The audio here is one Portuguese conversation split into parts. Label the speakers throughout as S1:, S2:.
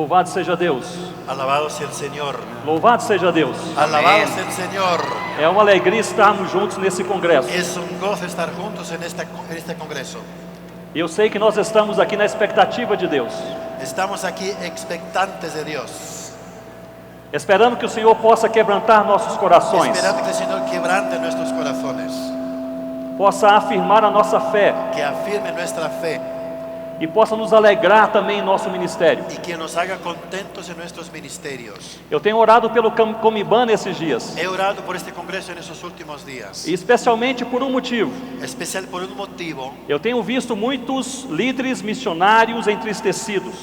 S1: Louvado seja Deus.
S2: Alabado sea el Señor.
S1: Louvado seja Deus.
S2: Alabado sea el Señor.
S1: É uma alegria estarmos juntos nesse congresso.
S2: Es un gozo estar juntos en este congreso.
S1: E eu sei que nós estamos aqui na expectativa de Deus,
S2: Estamos aquí expectantes de Dios,
S1: esperando que o Senhor possa quebrantar nossos corações,
S2: esperando que el Señor quebrante nuestros corazones,
S1: possa afirmar a nossa fé
S2: que afirme nuestra fe
S1: e possa nos alegrar também em nosso ministério.
S2: y que nos haga contentos en nuestros ministerios.
S1: Eu tenho orado pelo Comiban esses dias,
S2: He orado por este congreso en esos últimos días,
S1: e especialmente por um motivo.
S2: especial por un motivo.
S1: Eu tenho visto muitos líderes missionários entristecidos,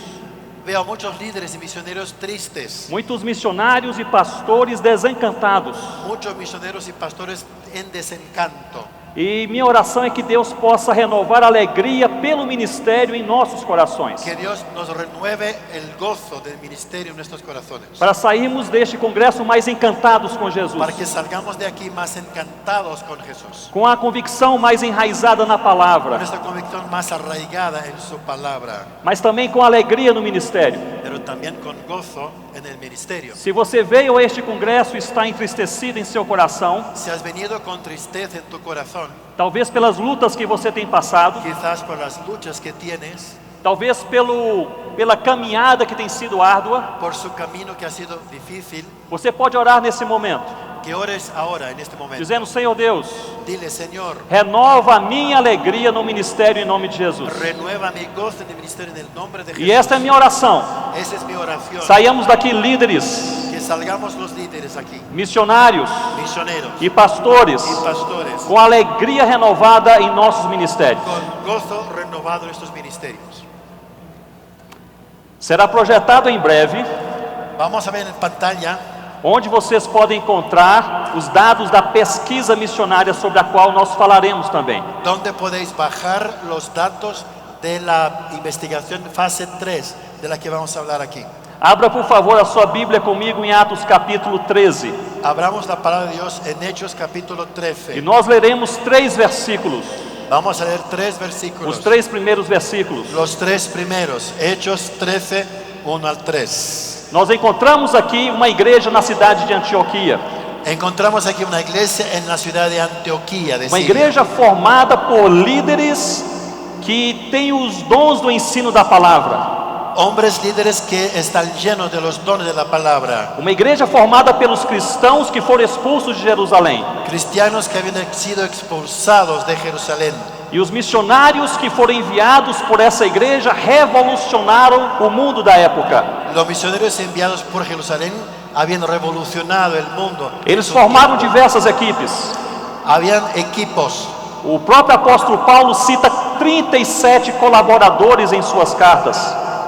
S2: Veo a muchos líderes y misioneros tristes,
S1: muitos missionários e pastores desencantados.
S2: muchos misioneros y pastores en desencanto.
S1: E minha oração é que Deus possa renovar a alegria pelo ministério em nossos corações,
S2: Que Dios nos renueve el gozo del ministerio en nuestros corazones,
S1: para sairmos deste congresso mais encantados com Jesus,
S2: para que salgamos de aquí más encantados con Jesús,
S1: com a convicção mais enraizada na
S2: con
S1: palavra,
S2: nuestra convicción más arraigada en su palabra,
S1: mas também com alegria no ministério.
S2: pero también con gozo en el ministerio.
S1: Se você veio a este congresso e está entristecido em seu coração,
S2: Si has venido con tristeza en tu corazón,
S1: talvez pelas lutas que você tem passado,
S2: quizás por las luchas que tienes,
S1: talvez pela caminhada que tem sido árdua,
S2: por su camino que ha sido difícil,
S1: você pode orar nesse momento,
S2: que ores ahora en este momento.
S1: dizendo: Senhor Deus,
S2: Dile: Señor,
S1: renova a minha alegria no ministério em nome de Jesus.
S2: renueva mi gozo en el ministerio en el nombre de Jesús.
S1: E esta é a minha oração.
S2: Esa es mi oración.
S1: Saiamos daqui líderes,
S2: Que salgamos los líderes aquí,
S1: missionários
S2: misioneros
S1: e pastores,
S2: y pastores,
S1: com alegria renovada em nossos ministérios.
S2: con gozo renovado en estos ministerios.
S1: Será projetado em breve,
S2: Vamos a ver en pantalla
S1: onde vocês podem encontrar os dados da pesquisa missionária sobre a qual nós falaremos também.
S2: donde podéis bajar los datos de la investigación fase 3 de la que vamos a hablar aquí.
S1: Abra, por favor, a sua Bíblia comigo em Atos capítulo 13.
S2: Abramos la palabra de Dios en Hechos capítulo
S1: E
S2: 13.
S1: nós leremos 3 versículos,
S2: Vamos a leer 3 versículos.
S1: os 3 primeiros versículos.
S2: Los 3 primeros, Hechos 13, 1 al 3.
S1: Nós encontramos aqui uma igreja na cidade de Antioquia,
S2: Encontramos aquí una iglesia en la ciudad de Antioquía, de
S1: uma
S2: Siria.
S1: igreja formada por líderes que têm os dons do ensino da palavra.
S2: Hombres líderes que están llenos de los dones de la palabra.
S1: Uma igreja formada pelos cristãos que foram expulsos de Jerusalém.
S2: Cristianos que habían sido expulsados de Jerusalén.
S1: E os missionários que foram enviados por essa igreja revolucionaram o mundo da época.
S2: Los misioneros enviados por Jerusalén habían revolucionado el mundo.
S1: Eles formaram diversas equipes.
S2: Habían equipos.
S1: O próprio apóstolo Paulo cita 37 colaboradores em suas cartas.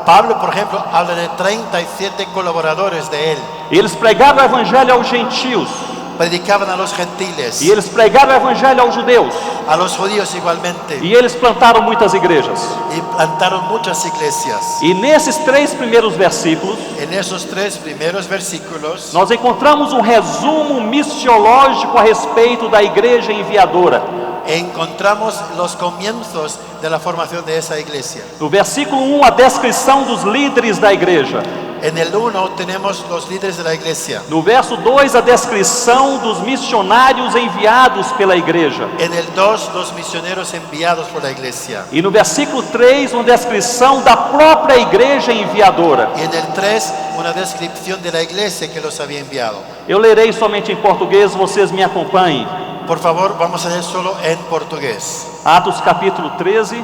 S2: Pablo, por ejemplo, habla de 37 colaboradores de él.
S1: Eles pregaram o evangelho aos gentios.
S2: Predicaban a los gentiles,
S1: E eles pregaram o evangelho aos judeus.
S2: a los judíos igualmente,
S1: E eles plantaram muitas igrejas.
S2: y plantaron muchas iglesias.
S1: E nesses 3 primeiros versículos,
S2: En esos 3 primeros versículos
S1: nós encontramos um resumo missiológico a respeito da igreja enviadora.
S2: encontramos los comienzos de la formación de esa iglesia.
S1: No versículo 1, a descrição dos líderes da igreja.
S2: En el 1 tenemos los líderes de la iglesia.
S1: No verso 2, a descrição dos missionários enviados pela igreja.
S2: En el 2, los misioneros enviados por la iglesia.
S1: E no versículo 3, uma descrição da própria igreja enviadora.
S2: Y en el 3, una descripción de la iglesia que los había enviado.
S1: Eu lerei somente em português, vocês me acompanhem.
S2: Por favor, vamos a leer solo en portugués.
S1: Atos capítulo 13,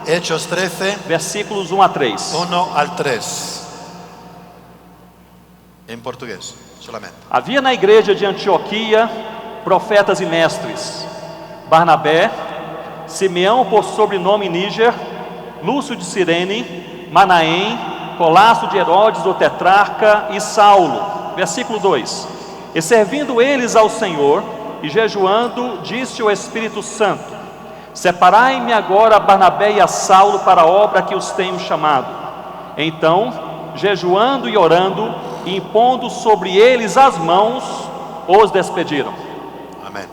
S2: Hechos 13,
S1: versículos 1 a 3.
S2: 1 al 3. En portugués, solamente.
S1: Havia na igreja de Antioquia profetas e mestres: Barnabé, Simeão por sobrenome Níger, Lúcio de Cirene, Manaém, Colasso de Herodes o tetrarca e Saulo. Versículo 2: E servindo eles ao Senhor e jejuando, disse o Espírito Santo: Separai-me agora a Barnabé e a Saulo para a obra que os tenho chamado. Então, jejuando e orando, e impondo sobre eles as mãos, os despediram.
S2: Amén.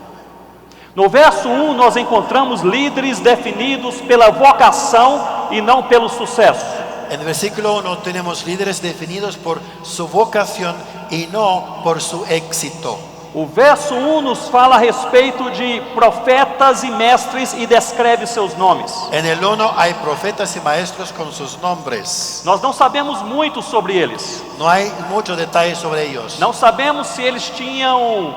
S1: No verso 1, nós encontramos líderes definidos pela vocação e não pelo sucesso.
S2: En el versículo 1 tenemos líderes definidos por su vocación y no por su éxito.
S1: O verso 1 nos fala a respeito de profetas e mestres e descreve seus nomes.
S2: En el 1 hay profetas y maestros con sus nombres.
S1: Nós não sabemos muito sobre eles.
S2: No hay mucho detalle sobre ellos.
S1: Não sabemos se eles tinham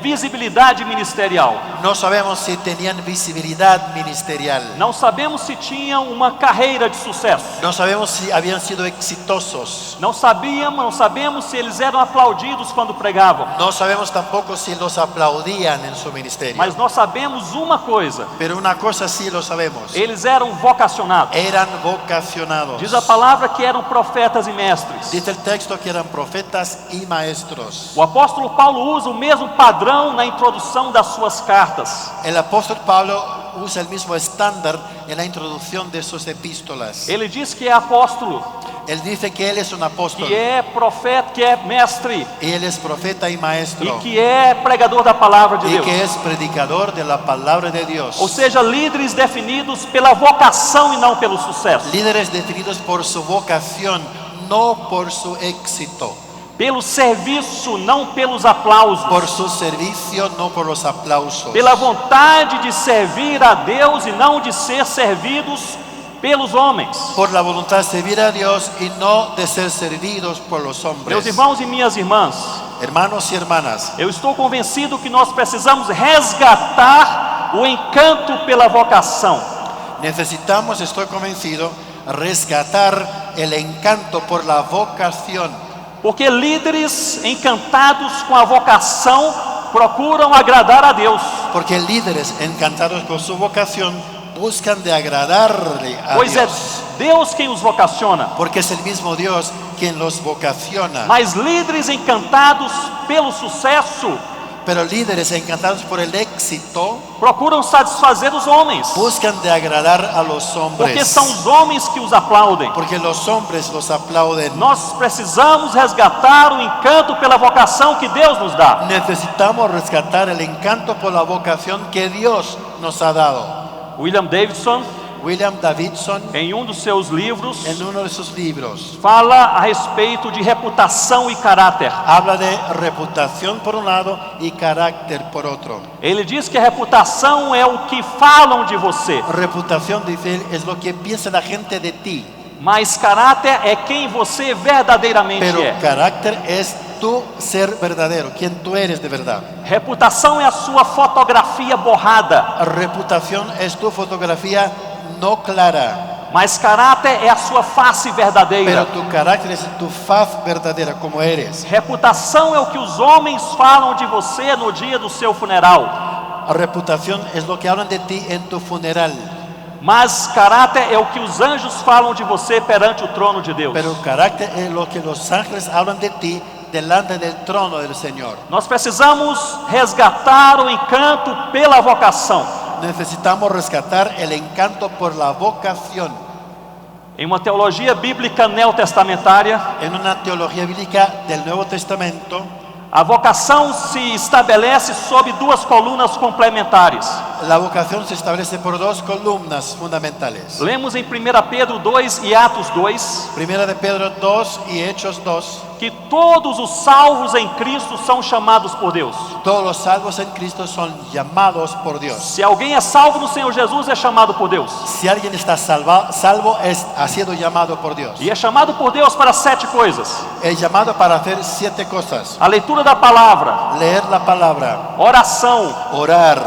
S1: visibilidade ministerial.
S2: No sabemos si tenían visibilidad ministerial.
S1: Não sabemos se tinham uma carreira de sucesso.
S2: No sabemos si habían sido exitosos.
S1: Não sabemos se eles eram aplaudidos quando pregavam.
S2: No sabemos tampoco si los aplaudían en su ministerio.
S1: Mas nós sabemos uma coisa:
S2: Pero una cosa sí lo sabemos.
S1: eles eram vocacionados.
S2: Eran vocacionados.
S1: Diz a palavra que eram profetas e mestres.
S2: Dice el texto que eran profetas y maestros.
S1: O apóstolo Paulo usa o mesmo padrão na introdução das suas cartas.
S2: El apóstol Pablo usa el mismo estándar en la introducción de sus epístolas.
S1: Ele diz que é apóstolo,
S2: Él dice que él es un apóstol
S1: que é profeta, que é mestre
S2: y él es profeta y maestro
S1: e que é pregador da palavra de
S2: y
S1: Deus.
S2: que es predicador de la palabra de Dios.
S1: Ou seja, líderes definidos pela vocação e não pelo sucesso.
S2: Líderes definidos por su vocación, no por su éxito.
S1: Pelo serviço, não pelos aplausos.
S2: Por su servicio, no por los aplausos.
S1: Pela vontade de servir a Deus e não de ser servidos pelos homens.
S2: Por la voluntad de servir a Dios y no de ser servidos por los
S1: Meus
S2: hombres.
S1: irmãos e minhas irmãs,
S2: Hermanos y hermanas,
S1: eu estou convencido que nós precisamos resgatar o encanto pela vocação.
S2: necesitamos, estoy convencido, rescatar el encanto por la vocación.
S1: Porque líderes encantados com a vocação procuram agradar a Deus.
S2: Porque líderes encantados con su vocación buscan de agradarle a
S1: Pois é
S2: Dios.
S1: Deus quem os vocaciona.
S2: Porque es el mismo Dios quien los vocaciona.
S1: Mas líderes encantados pelo sucesso
S2: Pero líderes encantados por el éxito
S1: procuram satisfazer os homens.
S2: buscan de agradar a los
S1: Porque
S2: hombres.
S1: são os homens que os aplaudem.
S2: Porque los hombres los aplauden.
S1: Nós precisamos resgatar o encanto pela vocação que Deus nos dá.
S2: Necesitamos rescatar el encanto por la vocación que Dios nos ha dado.
S1: William Davidson,
S2: William Davidson,
S1: em um dos seus livros,
S2: en uno de sus libros,
S1: fala a respeito de reputação e caráter.
S2: habla de reputación por un lado y carácter por otro.
S1: Ele diz que a reputação é o que falam de você,
S2: Reputación, dice él, es lo que piensa la gente de ti.
S1: mas caráter é quem você verdadeiramente
S2: Pero
S1: é.
S2: carácter es tu ser verdadero, quien tú eres de verdad.
S1: Reputação é a sua fotografia borrada,
S2: Reputación es tu fotografía no clara,
S1: mas caráter é a sua face
S2: pero
S1: verdadeira.
S2: tu carácter es tu faz verdadera, como eres.
S1: Reputação é o que os homens falam de você no dia do seu funeral,
S2: Reputación es lo que hablan de ti en tu funeral,
S1: mas caráter é o que os anjos falam de você perante o trono de Deus.
S2: pero carácter es lo que los ángeles hablan de ti delante del trono del Señor.
S1: Nós precisamos resgatar o encanto pela vocação.
S2: Necesitamos rescatar el encanto por la vocación.
S1: Em uma teologia bíblica neotestamentária,
S2: En una teología bíblica del Nuevo Testamento,
S1: a vocação se estabelece sob duas colunas complementares.
S2: la vocación se establece por dos columnas fundamentales.
S1: Lemos em 1 Pedro 2 e Atos 2
S2: Primera de Pedro 2 y Hechos 2.
S1: que todos os salvos em Cristo são chamados por Deus.
S2: Todos los salvos en Cristo son llamados por Dios.
S1: Se alguém é salvo no Senhor Jesus, é chamado por Deus.
S2: Si alguien está salvo, ha sido llamado por Dios.
S1: E é chamado por Deus para 7 coisas:
S2: Es llamado para hacer 7 cosas.
S1: a leitura da palavra,
S2: Leer la palabra,
S1: oração,
S2: orar,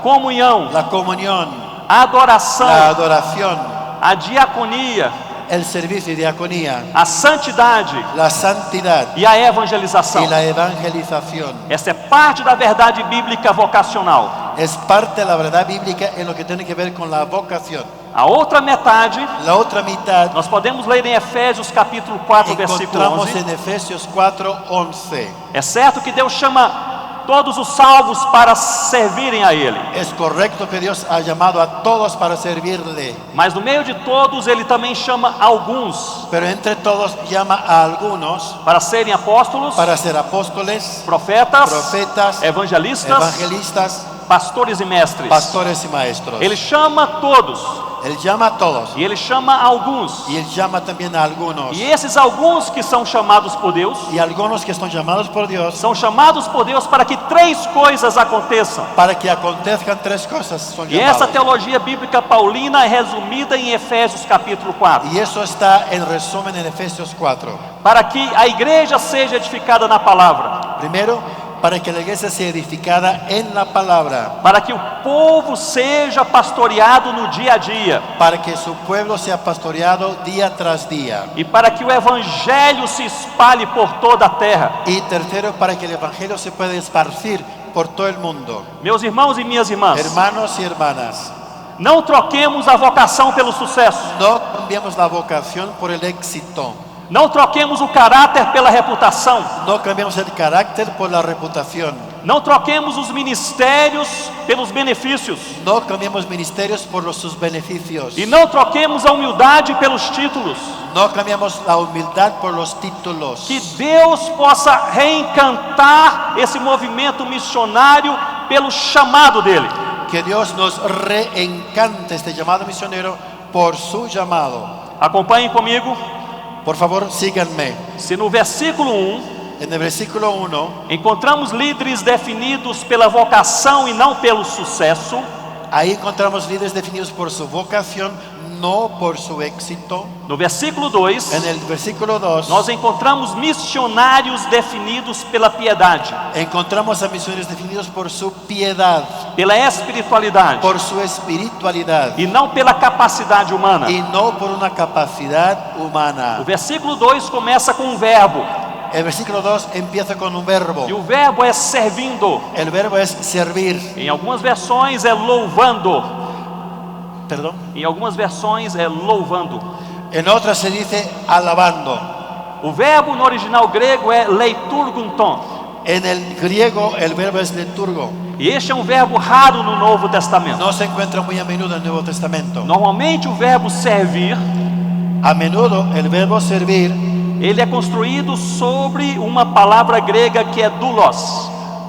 S1: comunhão,
S2: la comunión,
S1: adoração,
S2: la adoración,
S1: a diaconia,
S2: el servicio y diaconía,
S1: a santidade
S2: la santidad
S1: e a evangelização.
S2: y la evangelización.
S1: Essa é parte da verdade bíblica vocacional.
S2: Es parte de la verdad bíblica en lo que tiene que ver con la vocación.
S1: A outra metade,
S2: La otra mitad
S1: nós podemos ler em Efésios capítulo 4, versículo
S2: encontramos
S1: 11.
S2: en Efesios 4:11.
S1: É certo que Deus chama todos os salvos para servirem a Ele,
S2: Es correcto que Dios ha llamado a todos para servirle,
S1: mas no meio de todos Ele também chama alguns
S2: pero entre todos llama a algunos
S1: para serem apóstolos,
S2: para ser apóstoles,
S1: profetas,
S2: profetas,
S1: evangelistas
S2: evangelistas
S1: pastores e mestres.
S2: pastores y maestros.
S1: Ele chama todos
S2: Él llama a todos
S1: e ele chama alguns.
S2: y Él llama también a algunos.
S1: E esses alguns que são chamados por Deus,
S2: Y algunos que están llamados por Dios
S1: são chamados por Deus para que três coisas aconteçam.
S2: para que acontezcan tres cosas. Son
S1: E essa
S2: llamados.
S1: teologia bíblica paulina é resumida em Efésios capítulo 4.
S2: Y eso está en resumen en Efesios 4.
S1: Para que a igreja seja edificada na palavra,
S2: Primero, para que la iglesia sea edificada en la palabra,
S1: para que o povo seja pastoreado no dia a dia,
S2: para que su pueblo sea pastoreado día tras día.
S1: e para que o evangelho se espalhe por toda a terra.
S2: Y tercero, para que el evangelio se pueda esparcir por todo el mundo.
S1: Meus irmãos e minhas irmãs,
S2: Hermanos y hermanas,
S1: não troquemos a vocação pelo sucesso,
S2: no cambiemos la vocación por el éxito.
S1: não troquemos o caráter pela reputação,
S2: No cambiemos el carácter por la reputación.
S1: não troquemos os ministérios pelos benefícios,
S2: No cambiemos ministerios por sus beneficios.
S1: e não troquemos a humildade pelos títulos.
S2: No cambiamos la humildad por los títulos.
S1: Que Deus possa reencantar esse movimento missionário pelo chamado dele.
S2: Que Dios nos reencante este llamado misionero por su llamado.
S1: Acompanhem comigo.
S2: Por favor, síganme.
S1: Se no versículo 1
S2: En el versículo 1
S1: encontramos líderes definidos pela vocação e não pelo sucesso,
S2: ahí encontramos líderes definidos por su vocación, no por su éxito.
S1: no versículo 2
S2: En el versículo 2
S1: nós encontramos missionários definidos pela piedade,
S2: encontramos a misioneros definidos por su piedad,
S1: pela espiritualidade
S2: por su espiritualidad
S1: e não pela capacidade humana.
S2: y no por una capacidad
S1: O
S2: humana.
S1: versículo 2 começa com um verbo,
S2: El versículo 2 empieza con un verbo.
S1: e o verbo é servindo.
S2: El verbo es servir.
S1: Em algumas versões é louvando.
S2: Perdón.
S1: Em algumas versões é louvando.
S2: En otras se dice alabando.
S1: O verbo no original grego é leiturgunton.
S2: En el griego el verbo es liturgo.
S1: E este é um verbo raro no Novo Testamento.
S2: No se encuentra muy a menudo en el Nuevo Testamento.
S1: Normalmente o verbo servir,
S2: A menudo el verbo servir
S1: ele é construído sobre uma palavra grega que é doulos,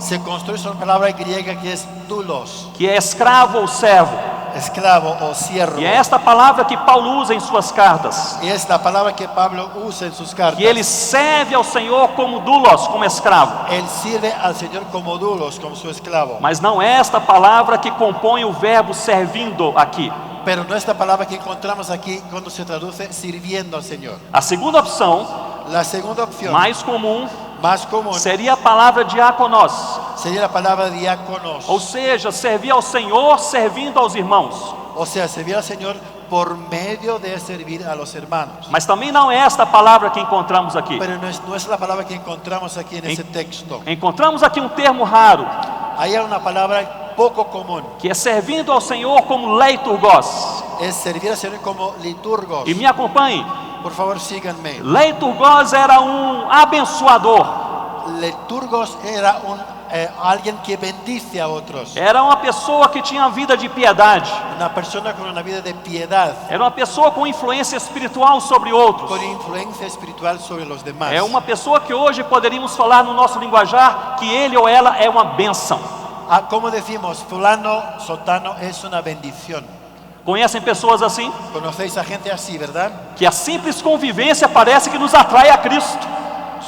S2: se construye sobre una palabra griega que es doulos,
S1: que é escravo ou servo.
S2: esclavo o siervo.
S1: E é esta palavra que Paulo usa em suas cartas.
S2: Y es la palabra que Pablo usa en sus cartas.
S1: Que ele serve ao Senhor como doulos, como escravo.
S2: Él sirve al Señor como doulos, como su esclavo.
S1: Mas não é esta palavra que compõe o verbo servindo aqui.
S2: Pero no es la palabra que encontramos aquí cuando se traduce sirviendo al Señor.
S1: A segunda opção,
S2: La segunda opción,
S1: mais comum,
S2: más común,
S1: seria a palavra diáconos,
S2: sería la palabra diáconos.
S1: ou seja, servir ao Senhor servindo aos irmãos.
S2: O sea, servir al Señor por medio de servir a los hermanos.
S1: Mas também não é esta palavra que encontramos aqui.
S2: Pero no es la palabra que encontramos aquí en ese texto.
S1: Encontramos aqui um termo raro,
S2: Hay una palabra poco común.
S1: que é servindo ao Senhor como leiturgos.
S2: Es servir al Señor como liturgos.
S1: E me acompanhe,
S2: Por favor, síganme.
S1: leiturgos era um abençoador,
S2: Liturgos era alguien que bendice a otros.
S1: era uma pessoa que tinha vida de piedade,
S2: Una persona con una vida de piedad,
S1: era uma pessoa com influência espiritual sobre outros.
S2: con influencia espiritual sobre los demás.
S1: É uma pessoa que hoje poderíamos falar no nosso linguajar que ele ou ela é uma bênção.
S2: Como decimos, fulano, sotano es una bendición.
S1: Conhecem pessoas assim?
S2: ¿Conocéis a gente así, verdad?
S1: Que a simples convivência parece que nos atrai a Cristo.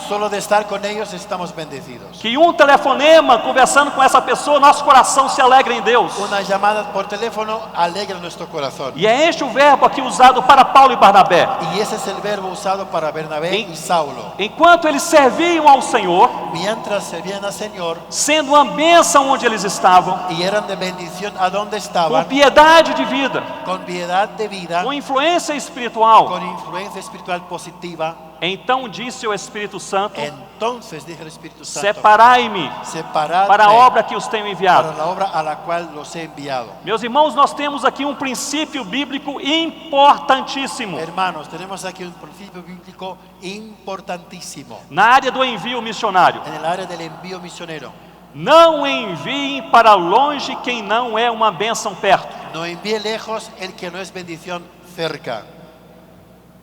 S2: Solo de estar con ellos estamos bendecidos.
S1: Que telefonema, conversando com essa pessoa, nosso coração se alegra em Deus.
S2: Una llamada por teléfono alegra nuestro corazón.
S1: E é este o verbo aqui usado para Paulo e Barnabé.
S2: Y ese es el verbo usado para Bernabé y Saulo.
S1: Enquanto eles serviam ao Senhor,
S2: Mientras servían al Señor
S1: sendo uma bênção onde eles estavam,
S2: y eran de bendición a donde
S1: com
S2: estaban,
S1: piedade de vida,
S2: con piedad de vida,
S1: com influência espiritual,
S2: con influencia espiritual positiva,
S1: então disse o Espírito Santo:
S2: entonces dijo el Espíritu Santo,
S1: separai-me
S2: separadme
S1: para a obra que os tenho enviado.
S2: para la obra a la cual los he enviado.
S1: Meus irmãos, nós temos aqui um princípio bíblico importantíssimo
S2: Hermanos, tenemos aquí un principio bíblico importantísimo
S1: na área do envio missionário.
S2: en el área del envío misionero.
S1: Não enviem para longe quem não é uma bênção perto.
S2: No envíe lejos el que no es bendición cerca.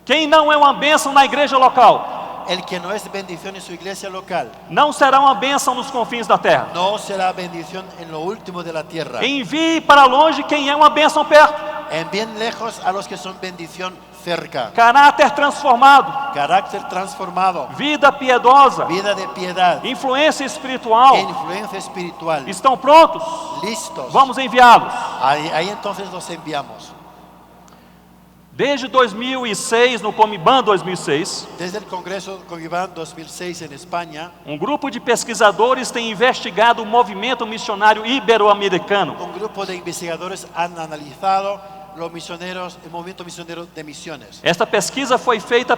S1: Quem não é uma bênção na igreja local.
S2: el que no es bendición en su iglesia local,
S1: não será uma bênção nos confins da terra.
S2: no será bendición en lo último de la tierra.
S1: Envie para longe quem é uma bênção perto.
S2: Envíen lejos a los que son bendición cerca.
S1: Caráter transformado,
S2: Carácter transformado,
S1: vida piedosa,
S2: vida de piedad,
S1: influência espiritual.
S2: influencia espiritual.
S1: Estão prontos?
S2: Listos.
S1: Vamos enviá-los.
S2: Ahí entonces los enviamos.
S1: Desde 2006, no Comiban 2006,
S2: Desde el Congreso Comiban 2006 en España,
S1: grupo de pesquisadores tem investigado o movimento missionário ibero-americano.
S2: un grupo de investigadores han analizado los misioneros, el movimiento misionero de misiones.
S1: Esta pesquisa foi feita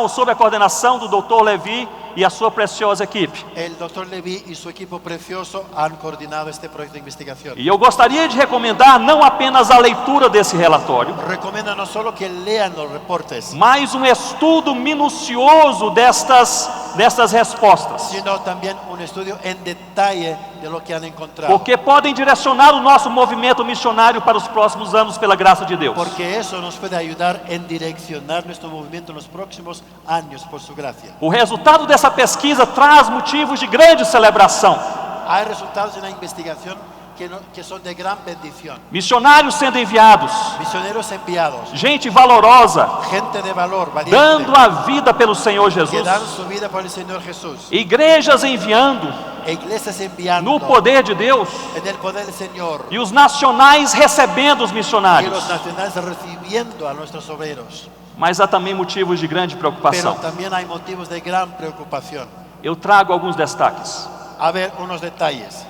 S1: sob a coordenação do Dr. Levi e a sua preciosa equipe.
S2: El doctor Levi y su equipo precioso han coordinado este proyecto de investigación.
S1: E eu gostaria de recomendar não apenas a leitura desse relatório,
S2: Recomienda no solo que lean los reportes,
S1: mas estudo minucioso destas respostas,
S2: sino también un estudio en detalle de lo que han encontrado.
S1: porque podem direcionar o nosso movimento missionário para os próximos anos pela graça de Deus.
S2: Porque eso nos puede ayudar en direccionar nuestro movimiento en los próximos años por su gracia.
S1: O resultado dessa pesquisa traz motivos de grande celebração.
S2: Hay resultados en la investigación que son de gran bendición.
S1: Missionários sendo enviados,
S2: Misioneros enviados,
S1: gente valorosa,
S2: gente de valor, valiente,
S1: dando a vida pelo Senhor
S2: que
S1: Jesus,
S2: dan su vida por el Señor Jesús.
S1: igrejas enviando
S2: Iglesias enviando
S1: no poder de Deus
S2: en el poder del Señor.
S1: e os nacionais recebendo os
S2: Y
S1: missionários.
S2: los nacionales recibiendo a nuestros obreros.
S1: Mas há também motivos de grande
S2: Pero
S1: preocupação.
S2: también hay motivos de gran preocupación.
S1: Eu trago alguns destaques.
S2: A ver, unos detalles.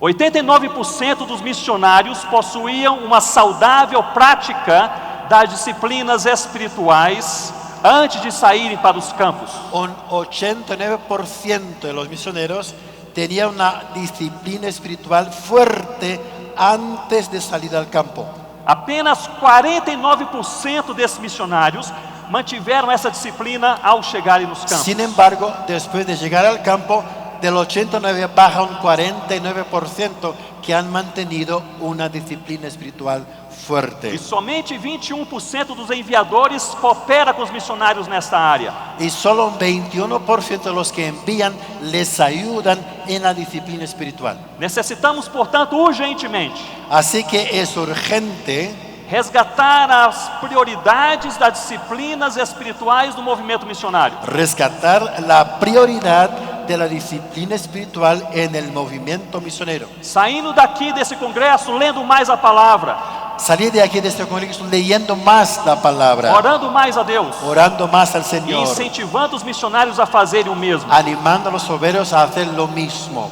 S1: 89% dos missionários possuíam uma saudável prática das disciplinas espirituais antes de saírem para os campos.
S2: Un 89% de los misioneros tenía una disciplina espiritual fuerte antes de salir al campo.
S1: Apenas 49% desses missionários mantiveram essa disciplina ao chegarem nos campos.
S2: Sin embargo, después de llegar al campo, del 89 baja un 49% que han mantenido una disciplina espiritual fuerte.
S1: E somente 21% dos enviadores coopera com os missionários nesta área.
S2: Y solo un 21% de los que envían les ayudan en la disciplina espiritual.
S1: Necessitamos, portanto, urgentemente
S2: Así que es urgente
S1: resgatar as prioridades das disciplinas espirituais do movimento missionário.
S2: rescatar la prioridad de la disciplina espiritual en el movimiento misionero.
S1: Saindo daqui desse congresso, lendo mais a palavra,
S2: Salir de aquí de este congreso leyendo más la palabra,
S1: orando mais a Deus
S2: orando más al
S1: e
S2: Señor,
S1: incentivando os missionários a fazerem o mesmo.
S2: animando a los obreros a hacer lo mismo.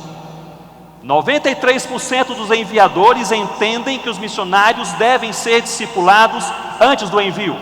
S1: 93% dos enviadores entendem que os missionários devem ser discipulados antes do envio.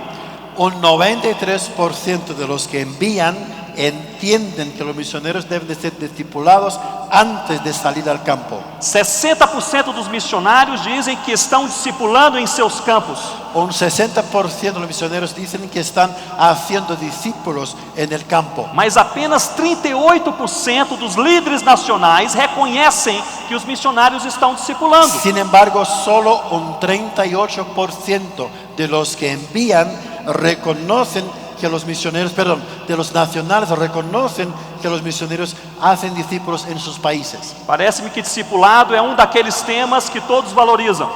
S2: Un 93% de los que envían entienden que los misioneros deben de ser discipulados antes de salir al campo.
S1: 60% dos missionários dizem que estão discipulando em seus campos.
S2: Un 60% de los misioneros dicen que están haciendo discípulos en el campo.
S1: Mas apenas 38% dos líderes nacionais reconhecem que os missionários estão discipulando.
S2: Sin embargo, solo un 38% de los que envían reconocen que los misioneros, de los nacionales reconocen que los misioneros hacen discípulos en sus países.
S1: Parece-me que discipulado é daqueles temas que todos valorizam,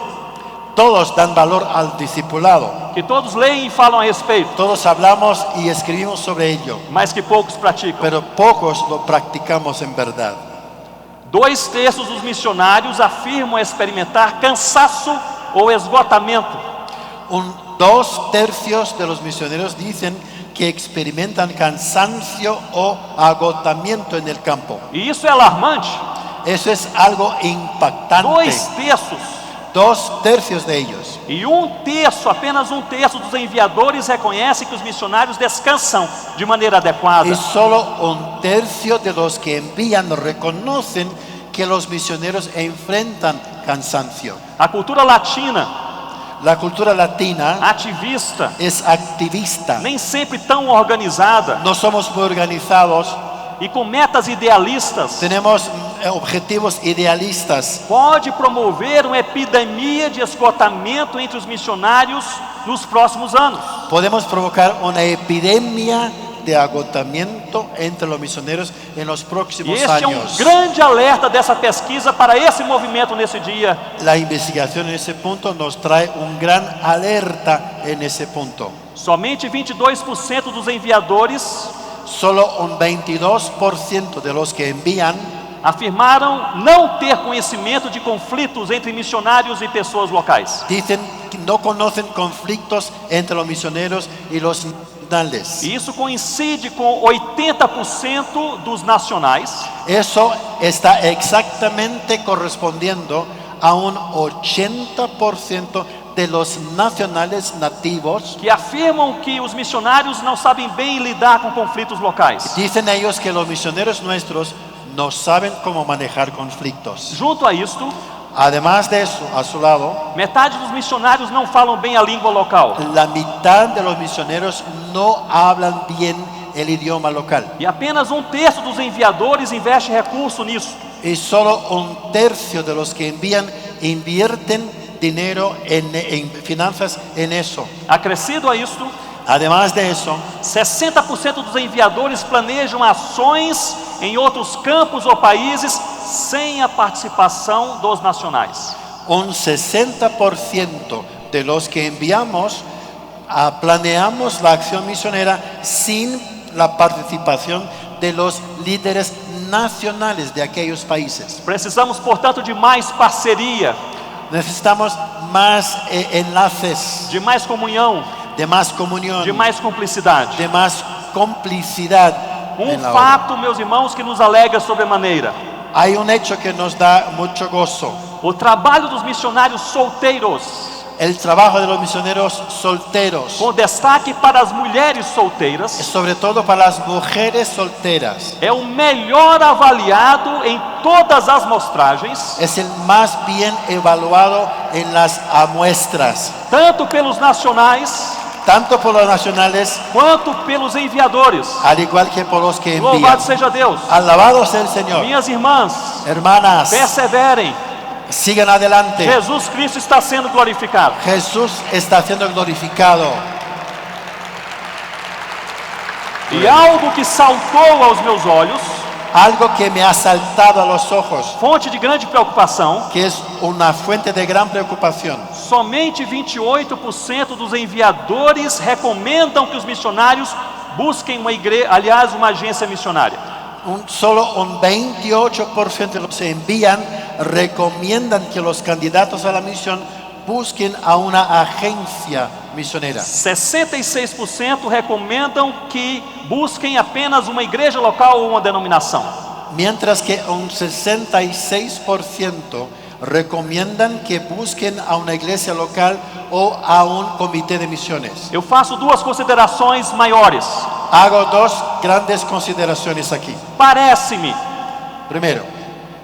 S2: Todos dan valor al discipulado.
S1: que todos leem e falam a respeito,
S2: Todos hablamos y escribimos sobre ello,
S1: mas que poucos praticam.
S2: pero pocos lo practicamos en verdad.
S1: 2/3 dos missionários afirmam experimentar cansaço ou esgotamento.
S2: 2/3 de los misioneros dicen que experimentan cansancio o agotamiento en el campo.
S1: E isso é alarmante.
S2: Eso es algo impactante.
S1: 2/3.
S2: 2/3 de ellos.
S1: E apenas 1/3 dos enviadores reconhece que os missionários descansam de maneira adequada.
S2: Y solo 1/3 de los que envían reconocen que los misioneros enfrentan cansancio.
S1: A cultura latina,
S2: La cultura latina
S1: ativista,
S2: es activista.
S1: nem sempre tão organizada
S2: No somos muy organizados.
S1: e com metas idealistas,
S2: Tenemos objetivos idealistas.
S1: pode promover uma epidemia de esgotamento entre os missionários nos próximos anos.
S2: Podemos provocar una epidemia de agotamiento entre los misioneros en los
S1: E
S2: próximos
S1: este é
S2: años.
S1: grande alerta dessa pesquisa para esse movimento nesse dia.
S2: La investigación en ese punto nos trae un gran alerta en ese punto.
S1: Somente 22% dos enviadores
S2: Solo un 22% de los que envían
S1: afirmaram não ter conhecimento de conflitos entre missionários e pessoas locais.
S2: dicen que no conocen conflictos entre los misioneros y los nacionales.
S1: E isso coincide com 80% dos nacionais
S2: Eso está exactamente correspondiendo a un 80% de los nacionales nativos.
S1: que afirmam que os missionários não sabem bem lidar com conflitos locais.
S2: Dicen ellos que los misioneros nuestros no saben cómo manejar conflictos.
S1: Junto a isto,
S2: Además de eso, a su lado,
S1: metade dos missionários não falam bem a língua local.
S2: la mitad de los misioneros no hablan bien el idioma local.
S1: E apenas 1/3 dos enviadores investe recurso nisso.
S2: Y solo un tercio de los que envían invierten dinero en finanzas en eso.
S1: Acrescido a isto,
S2: Además de eso,
S1: 60% dos enviadores planejam ações em outros campos ou países sem a participação dos nacionais.
S2: un 60% de los que enviamos planeamos la acción misionera sin la participación de los líderes nacionales de aquellos países.
S1: Precisamos, portanto, de mais parceria,
S2: Necesitamos más enlaces,
S1: de mais comunhão,
S2: de más comunión,
S1: de mais cumplicidade.
S2: de más complicidad. en la obra.
S1: Fato, meus irmãos, que nos alegra sobremaneira:
S2: Hay un hecho que nos da mucho gozo.
S1: o trabalho dos missionários solteiros,
S2: El trabajo de los misioneros solteros,
S1: com destaque para as mulheres solteiras,
S2: sobre todo para las mujeres solteras,
S1: é o melhor avaliado em todas as mostragens,
S2: es el más bien evaluado en las muestras,
S1: tanto pelos nacionais
S2: tanto por los nacionales,
S1: quanto pelos enviadores.
S2: al igual que por los que envían.
S1: Louvado seja Deus.
S2: Alabado sea el Señor.
S1: Minhas irmãs,
S2: Hermanas,
S1: perseverem.
S2: sigan adelante.
S1: Jesus Cristo está sendo glorificado.
S2: Jesús está siendo glorificado.
S1: E algo que saltou aos meus olhos,
S2: Algo que me ha saltado a los ojos,
S1: fonte de grande preocupação:
S2: que es una fuente de gran preocupación.
S1: somente 28% dos enviadores recomendam que os missionários busquem uma igreja, aliás, uma agência missionária.
S2: Solo un 28% de los que envían recomiendan que los candidatos a la misión busquen a una agencia misionera.
S1: 66% recomendam que busquem apenas uma igreja local ou uma denominação.
S2: Mientras que un 66% recomiendan que busquen a una iglesia local o a un comité de misiones.
S1: Eu faço duas considerações maiores.
S2: Hago dos grandes consideraciones aquí.
S1: Parece-me
S2: Primero,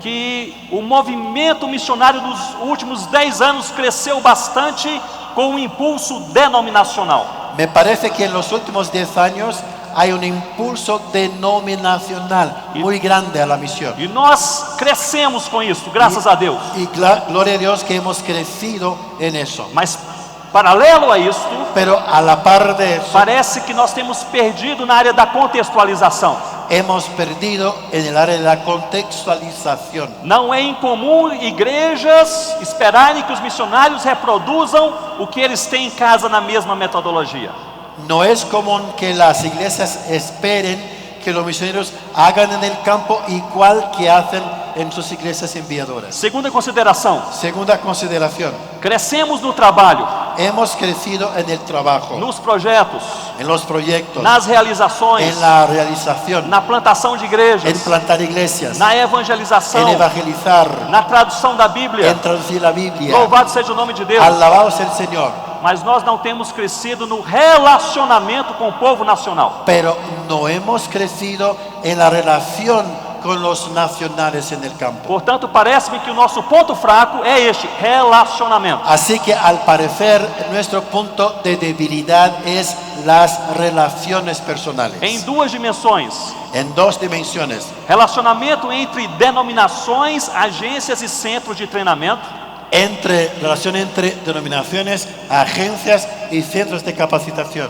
S1: que o movimento missionário dos últimos 10 anos cresceu bastante com um impulso denominacional.
S2: me parece que en los últimos 10 años hay un impulso denominacional muy grande a la misión.
S1: E nós crescemos com isso, graças a Deus.
S2: Y gloria a Dios que hemos crecido en eso.
S1: Mas, paralelo a isso,
S2: Pero a la par de eso,
S1: parece que nós temos perdido na área da contextualização.
S2: hemos perdido en el área de la contextualización.
S1: Não é incomum igrejas esperarem que os missionários reproduzam o que eles têm em casa na mesma metodologia.
S2: No es común que las iglesias esperen que los misioneros hagan en el campo igual que hacen en sus iglesias enviadoras.
S1: Segunda consideração:
S2: Segunda consideración,
S1: crescemos no trabalho,
S2: hemos crecido en el trabajo,
S1: nos projetos,
S2: en los proyectos,
S1: nas realizações,
S2: en la realización,
S1: na plantação de
S2: en
S1: igrejas,
S2: plantar iglesias,
S1: na
S2: en
S1: evangelização,
S2: evangelizar,
S1: na tradução da Bíblia.
S2: en traducir la Biblia.
S1: Louvado seja o nome de Deus.
S2: Alabado sea el Señor.
S1: Mas nós não temos crescido no relacionamento com o povo nacional.
S2: Pero no hemos crecido en la relación con los nacionales en el campo.
S1: Portanto, parece-me que o nosso ponto fraco é este: relacionamento.
S2: Así que al parecer nuestro punto de debilidad es las relaciones personales.
S1: Em duas dimensões:
S2: En dos dimensiones.
S1: relacionamento entre denominações, agências e centros de treinamento,
S2: Relación entre denominaciones, agencias y centros de capacitación.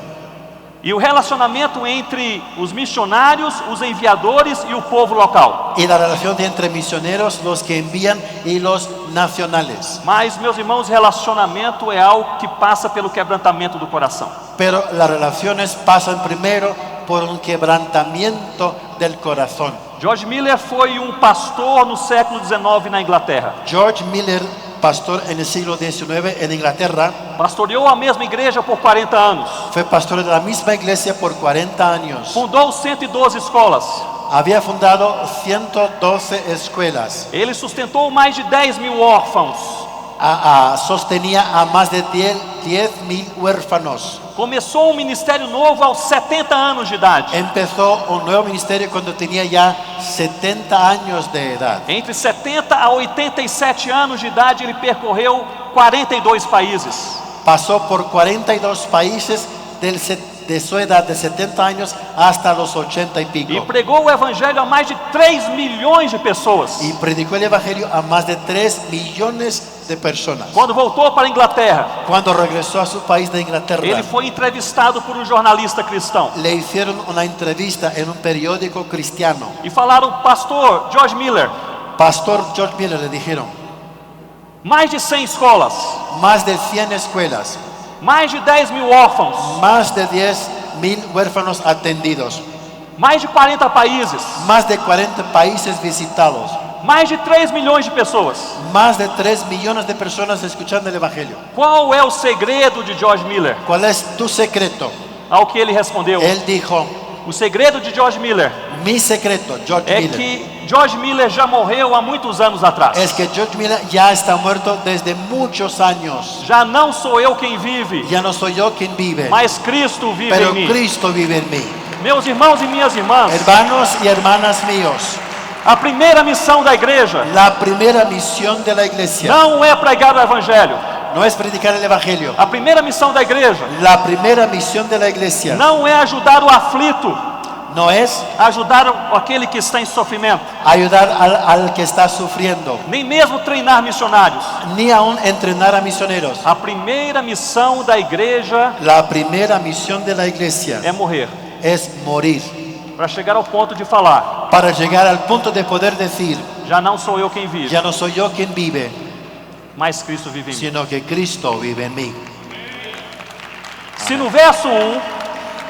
S1: E o relacionamento entre os missionários, os enviadores e o povo local.
S2: Y la relación entre misioneros, los que envían y los nacionales.
S1: Mas, meus irmãos, relacionamento é algo que passa pelo quebrantamento do coração.
S2: Pero las relaciones pasan primero por un quebrantamiento del corazón.
S1: George Miller foi pastor no século XIX na Inglaterra.
S2: George Miller, pastor en el siglo XIX en Inglaterra,
S1: Pastoreou a mesma igreja por 40 anos.
S2: fue pastor de la misma iglesia por 40 años.
S1: Fundou 112 escolas.
S2: Había fundado 112 escuelas.
S1: Ele sustentou mais de 10.000 órfãos.
S2: Sostenía a más de 10.000 huérfanos.
S1: Começou um ministério novo aos 70 anos de idade.
S2: Empezó un nuevo ministerio cuando tenía ya 70 años de edad.
S1: Entre 70 a 87 anos de idade, ele percorreu 42 países.
S2: Pasó por 42 países de su edad de 70 años hasta los 80 y
S1: E
S2: pico.
S1: pregou o evangelho a mais de 3 milhões de pessoas.
S2: Y predicó el evangelio a más de 3 millones de personas.
S1: Quando voltou para a Inglaterra,
S2: Cuando regresó a su país de Inglaterra,
S1: ele foi entrevistado por jornalista cristão.
S2: le hicieron una entrevista en un periódico cristiano.
S1: E falaram, pastor George Miller,
S2: Pastor George Miller, le dijeron,
S1: mais de 100 escolas,
S2: más de 100 escuelas,
S1: mais de 10.000 órfãos,
S2: más de 10.000 huérfanos atendidos,
S1: mais de 40 países,
S2: más de 40 países visitados,
S1: mais de 3 milhões de pessoas.
S2: más de 3 millones de personas escuchando el evangelio.
S1: Qual é o segredo de George Miller?
S2: ¿Cuál es tu secreto?
S1: Ao que ele respondeu,
S2: Él dijo,
S1: o segredo de George Miller
S2: mi secreto, George
S1: é
S2: Miller,
S1: que George Miller já morreu há muitos anos atrás.
S2: es que George Miller ya está muerto desde muchos años.
S1: Já não sou eu quem vive,
S2: Ya no soy yo quien vive,
S1: mas Cristo vive
S2: pero
S1: em mim.
S2: Cristo vive en mí.
S1: Meus irmãos e minhas irmãs,
S2: Hermanos y hermanas míos,
S1: a primeira missão da igreja
S2: la primera misión de la iglesia
S1: não é pregar o evangelho.
S2: no es predicar el evangelio.
S1: A primeira missão da igreja
S2: La primera misión de la iglesia
S1: não é ajudar o aflito,
S2: no es
S1: ajudar aquele que está em sofrimento,
S2: ayudar al que está sufriendo,
S1: nem mesmo treinar missionários.
S2: ni aún entrenar a misioneros.
S1: A primeira missão da igreja
S2: La primera misión de la iglesia
S1: é morrer,
S2: es morir,
S1: para chegar ao ponto de falar,
S2: para llegar al punto de poder decir,
S1: já não sou eu quem vive,
S2: ya no soy yo quien vive,
S1: mas Cristo vive em mim.
S2: sino que Cristo vive en mí.
S1: Se no verso 1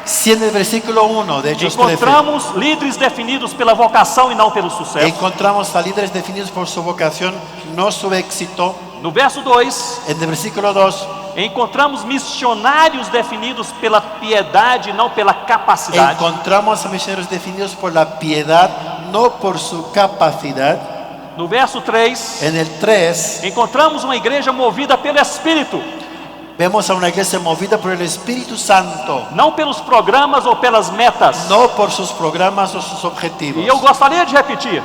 S2: Si en el versículo 1 de Hechos 13
S1: encontramos líderes definidos pela vocação e não pelo sucesso,
S2: encontramos a líderes definidos por su vocación, no su éxito,
S1: no verso 2
S2: en el versículo 2
S1: encontramos missionários definidos pela piedade e não pela capacidade.
S2: encontramos a misioneros definidos por la piedad, no por su capacidad.
S1: No verso 3
S2: En el 3
S1: encontramos uma igreja movida pelo Espírito,
S2: vemos a una iglesia movida por el Espíritu Santo,
S1: não pelos programas ou pelas metas.
S2: no por sus programas o sus objetivos.
S1: E eu gostaria de repetir,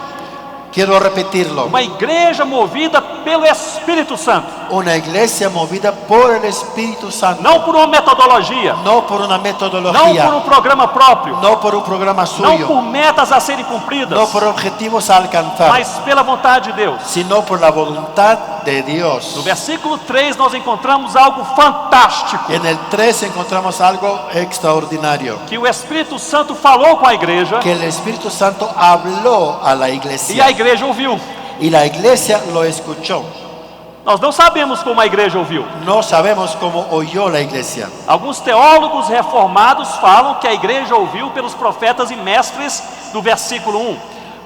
S2: Quiero repetirlo.
S1: uma igreja movida pelo Espírito Santo,
S2: Una iglesia movida por el Espíritu Santo,
S1: não por uma metodologia,
S2: no por una
S1: não
S2: metodología,
S1: por um programa próprio,
S2: no por un programa
S1: não
S2: suyo,
S1: por metas a serem cumpridas,
S2: no por objetivos a alcanzar,
S1: mas pela vontade de Deus.
S2: sino por la voluntad de
S1: No
S2: Dios.
S1: versículo 3 nós encontramos algo fantástico,
S2: En el 3 encontramos algo extraordinario,
S1: que o Espírito Santo falou com a igreja
S2: que el Espíritu Santo habló a la
S1: e a
S2: iglesia
S1: igreja ouviu.
S2: y la iglesia lo escuchó.
S1: Nós não sabemos como a igreja ouviu.
S2: No sabemos cómo oyó la iglesia.
S1: Alguns teólogos reformados falam que a igreja ouviu pelos profetas e mestres do versículo 1.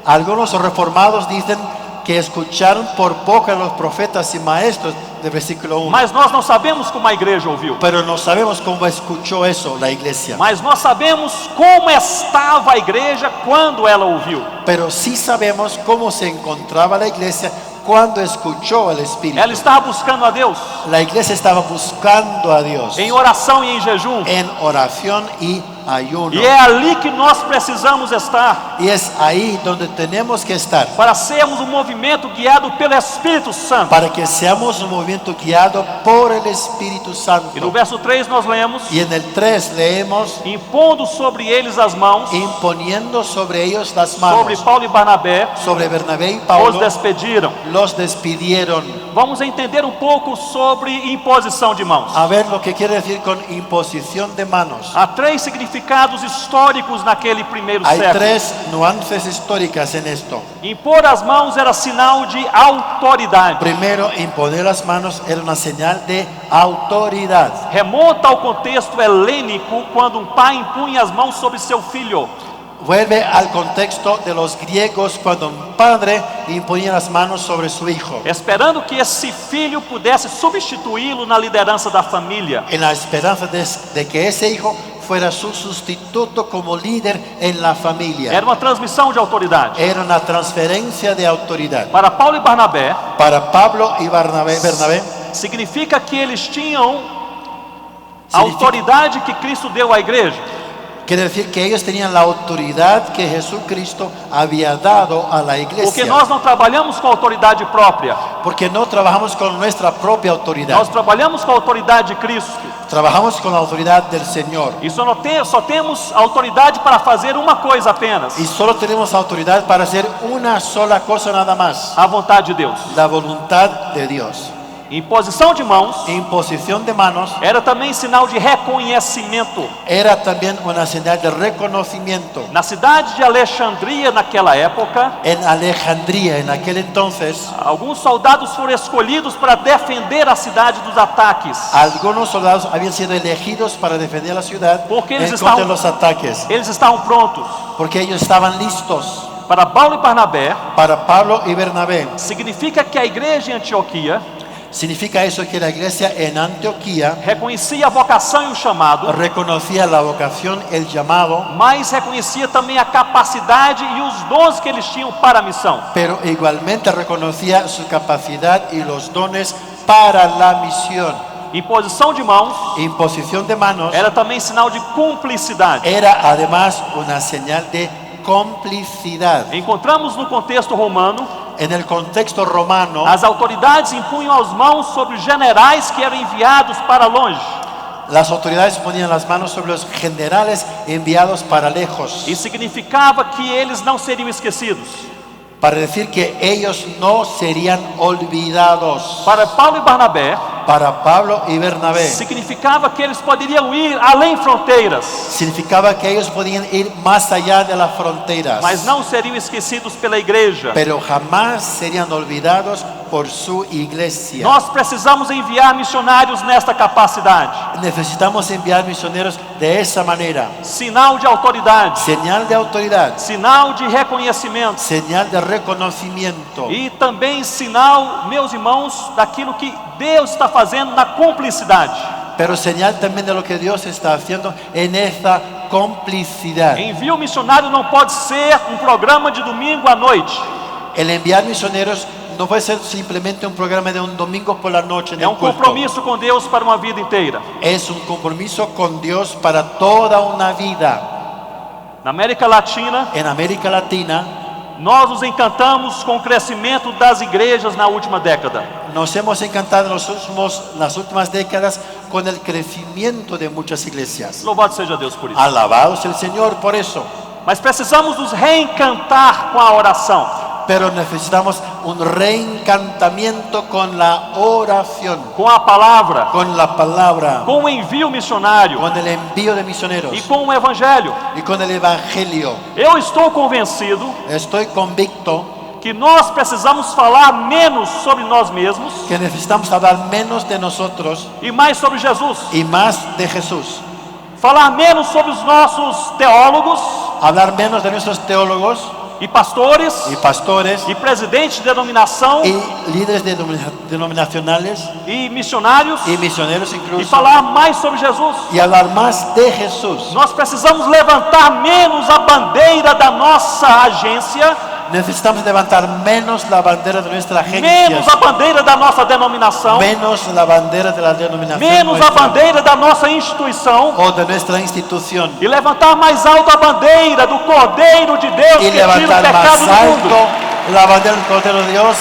S2: Algunos reformados dicen que escucharon por boca los profetas y maestros del versículo 1.
S1: Mas nós não sabemos como a igreja ouviu.
S2: Pero no sabemos cómo escuchó eso la iglesia.
S1: Mas nós sabemos como estava a igreja quando ela ouviu.
S2: Pero sí sabemos cómo se encontraba la iglesia cuando escuchó el Espíritu.
S1: Ela estava buscando a Deus
S2: La iglesia estaba buscando a Dios
S1: em oração e em jejum.
S2: en oración y hay uno.
S1: E é ali que nós precisamos estar,
S2: Y es ahí donde tenemos que estar,
S1: para sermos um movimento guiado pelo Espírito Santo.
S2: para que seamos un movimiento guiado por el Espíritu
S1: E no
S2: Santo.
S1: verso 3 nós lemos:
S2: Y en el 3 leemos,
S1: impondo sobre eles as mãos,
S2: imponiendo sobre ellos las
S1: sobre
S2: manos,
S1: Paulo e Barnabé,
S2: sobre Bernabé y
S1: os
S2: Paulo,
S1: despediram.
S2: los despidieron.
S1: Vamos entender um pouco sobre imposição de mãos.
S2: A ver lo que quiere decir con imposición de manos.
S1: Há 3 significados históricos naquele primeiro
S2: Hay
S1: século.
S2: 3 nuances históricas en esto.
S1: Impor as mãos era sinal de autoridade.
S2: Primero, imponer las manos era una señal de autoridad.
S1: Remonta ao contexto helênico, quando um pai impunha as mãos sobre seu filho.
S2: Vuelve al contexto de los griegos cuando un padre imponía las manos sobre su hijo,
S1: Esperando que esse filho pudesse substituí-lo na liderança da família.
S2: en la esperanza de que ese hijo fuera su sustituto como líder en la familia.
S1: Era uma transmissão de autoridade.
S2: Era una transferencia de autoridad.
S1: Para Paulo e Barnabé,
S2: Para Pablo y Bernabé,
S1: significa que eles tinham a
S2: Significa-
S1: autoridade que Cristo deu à igreja.
S2: quiere decir que ellos tenían la autoridad que Jesucristo había dado a la
S1: Porque
S2: iglesia.
S1: nós não trabalhamos com autoridade própria.
S2: Porque no trabajamos con nuestra propia autoridad.
S1: Nós trabalhamos com a autoridade de Cristo.
S2: Trabajamos con la autoridad del Señor.
S1: E só temos autoridade para fazer uma coisa apenas:
S2: Y solo tenemos autoridad para hacer una sola cosa nada más.
S1: a vontade de Deus.
S2: La voluntad de Dios.
S1: Imposição de mãos
S2: Imposición de manos
S1: era também sinal de reconhecimento.
S2: era también una señal de reconocimiento.
S1: Na cidade de Alexandria, naquela época,
S2: En Alejandría, en aquel entonces,
S1: alguns soldados foram escolhidos para defender a cidade dos ataques.
S2: algunos soldados habían sido elegidos para defender la ciudad
S1: Porque
S2: en
S1: ellos
S2: contra de
S1: estaban-
S2: los ataques.
S1: Eles estavam prontos.
S2: Porque ellos estaban listos.
S1: Para Paulo e Barnabé,
S2: Para Pablo y Bernabé,
S1: significa que a igreja em Antioquia
S2: significa eso que la iglesia en Antioquía
S1: reconhecia a vocação e o chamado,
S2: reconocía la vocación, el llamado,
S1: mas reconhecia também a capacidade e os dons que eles tinham para a missão.
S2: pero igualmente reconocía su capacidad y los dones para la misión.
S1: Imposição de mãos
S2: Imposición de manos
S1: era também sinal de cumplicidade.
S2: era además una señal de complicidad.
S1: Encontramos no contexto romano,
S2: En el contexto romano,
S1: as autoridades impunham as mãos sobre os generais que eram enviados para longe.
S2: las autoridades ponían las manos sobre los generales enviados para lejos,
S1: E significava que eles não seriam esquecidos.
S2: para decir que ellos no serían olvidados.
S1: Para Paulo e Barnabé,
S2: Para Pablo y Bernabé,
S1: significava que eles poderiam ir além fronteiras,
S2: significaba que ellos podían ir más allá de las fronteras,
S1: mas não seriam esquecidos pela igreja.
S2: pero jamás serían olvidados por su iglesia.
S1: Nós precisamos enviar missionários nesta capacidade.
S2: Necesitamos enviar misioneros de esa manera.
S1: Sinal de autoridade,
S2: Señal de autoridad,
S1: sinal de reconhecimento
S2: señal de reconocimiento
S1: e também sinal, meus irmãos, daquilo que Deus está fazendo na cumplicidade.
S2: pero señal también de lo que Dios está haciendo en esta complicidad.
S1: Envio missionário não pode ser um programa de domingo à noite.
S2: El enviar misioneros no puede ser simplemente un programa de un domingo por la noche en
S1: É
S2: el
S1: um
S2: culto.
S1: compromisso com Deus para uma vida inteira.
S2: Es un compromiso con Dios para toda una vida.
S1: Na América Latina,
S2: En América Latina
S1: nós nos encantamos com o crescimento das igrejas na última década.
S2: nos hemos encantado en las últimas décadas con el crecimiento de muchas iglesias.
S1: Louvado seja Deus por isso.
S2: Alabado sea el Señor por eso.
S1: Mas precisamos nos reencantar com a oração,
S2: Pero necesitamos un reencantamiento con la oración,
S1: com a palavra,
S2: con la palabra,
S1: com o envio missionário
S2: con el envío de misioneros
S1: e com o evangelho.
S2: y con el evangelio.
S1: Eu estou convencido
S2: Estoy convicto
S1: que nós precisamos falar menos sobre nós mesmos
S2: que necesitamos hablar menos de nosotros
S1: e mais sobre Jesus.
S2: y más de Jesús.
S1: Falar menos sobre os nossos teólogos
S2: Hablar menos de nuestros teólogos
S1: e pastores
S2: y pastores
S1: e presidentes de denominação
S2: y líderes denominacionales
S1: e missionários
S2: y misioneros
S1: e
S2: incluso,
S1: falar mais sobre Jesus.
S2: y hablar más de Jesús.
S1: Nós precisamos levantar menos a bandeira da nossa agência
S2: Necesitamos levantar menos la bandera de nuestra
S1: menos
S2: agencia,
S1: a bandeira da nossa denominação,
S2: menos la bandera de la denominación
S1: menos a
S2: nuestra,
S1: bandeira da nossa instituição,
S2: o de nuestra institución,
S1: e levantar mais alto a bandeira do Cordeiro de Deus
S2: y
S1: que tira o
S2: levantar
S1: pecado
S2: más
S1: do mundo.
S2: alto la bandera del Cordero de Dios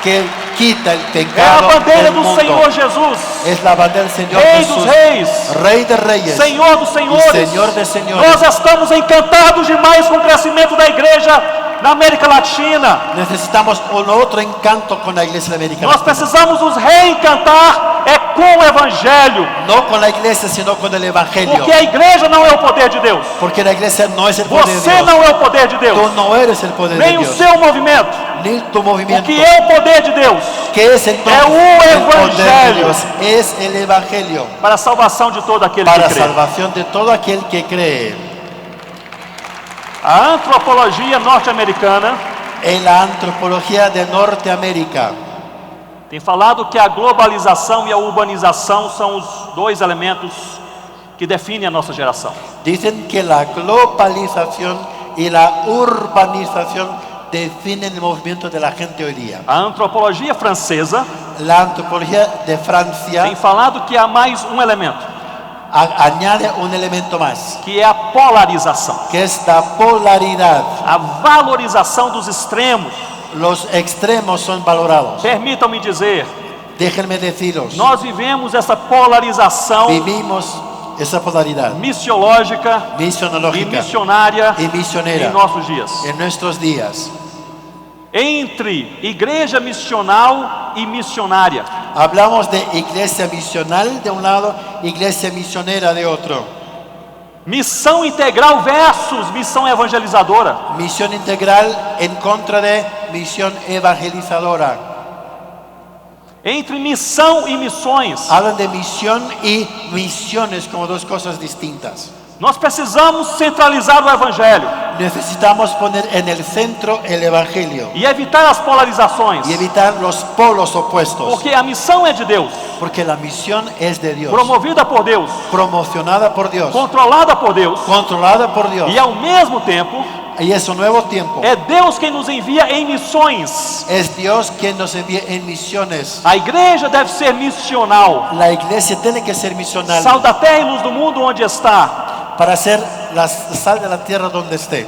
S2: que quita el
S1: É a
S2: pecado
S1: bandeira
S2: del
S1: do
S2: mundo.
S1: Senhor Jesus,
S2: Es la bandera del Señor
S1: Rei dos
S2: Jesús,
S1: reis,
S2: Rey de reyes,
S1: Senhor dos
S2: y
S1: senhores.
S2: Señor de señores.
S1: Nós estamos encantados demais com o crescimento da igreja na América Latina.
S2: Necesitamos un otro encanto con la iglesia de América
S1: Nós
S2: Latina.
S1: precisamos nos reencantar com o Evangelho,
S2: No con la iglesia, sino con el Evangelio.
S1: porque a igreja não é o poder de Deus.
S2: Porque la iglesia no es el poder de
S1: Você
S2: Dios.
S1: não é o poder de
S2: Tú
S1: Deus,
S2: no eres el poder de
S1: nem o
S2: Dios,
S1: seu movimento.
S2: ni tu
S1: O
S2: movimiento.
S1: que é o poder de Deus
S2: ¿Qué es entonces
S1: É o
S2: el poder de
S1: Evangelio.
S2: Dios? Es el Evangelio
S1: para a salvação de todo aquele
S2: para
S1: que crê.
S2: salvación de todo aquel que cree.
S1: A antropologia norte-americana
S2: En la antropología de Norteamérica
S1: tem falado que a globalização e a urbanização são os dois elementos que definem a nossa geração.
S2: dicen que la globalización y la urbanización definen el movimiento de la gente hoy día.
S1: A antropologia francesa
S2: La antropología de
S1: tem
S2: Francia
S1: falado que há mais um elemento,
S2: añade un elemento más,
S1: que é a polarização,
S2: que es la polaridad.
S1: a valorização dos extremos.
S2: Los extremos son valorados.
S1: Permitam-me dizer,
S2: Déjenme deciros,
S1: nós vivemos essa polarização
S2: vivimos esa polaridad
S1: missiológica e
S2: misionológica
S1: missionária
S2: y misionera
S1: em nossos dias.
S2: en nuestros días.
S1: Entre igreja missional e missionária.
S2: Hablamos de iglesia misional de un lado, iglesia misionera de otro.
S1: Missão integral versus missão evangelizadora.
S2: Misión integral en contra de misión evangelizadora.
S1: Entre missão e missões.
S2: Hablan de misión y misiones como dos cosas distintas.
S1: Nós precisamos centralizar o evangelho
S2: Necesitamos poner en el centro el evangelio
S1: e evitar as polarizações.
S2: y evitar los polos opuestos.
S1: Porque a missão é de Deus,
S2: Porque la misión es de Dios,
S1: promovida por Deus,
S2: promocionada por Dios,
S1: controlada por Deus,
S2: controlada por Dios.
S1: e ao mesmo tempo
S2: Y es un nuevo tiempo.
S1: é Deus quem nos envia em missões.
S2: Es Dios quien nos envía en misiones.
S1: A igreja deve ser missional,
S2: La iglesia tiene que ser misional
S1: sal da terra e luz do mundo onde está,
S2: para ser la sal de la tierra donde esté.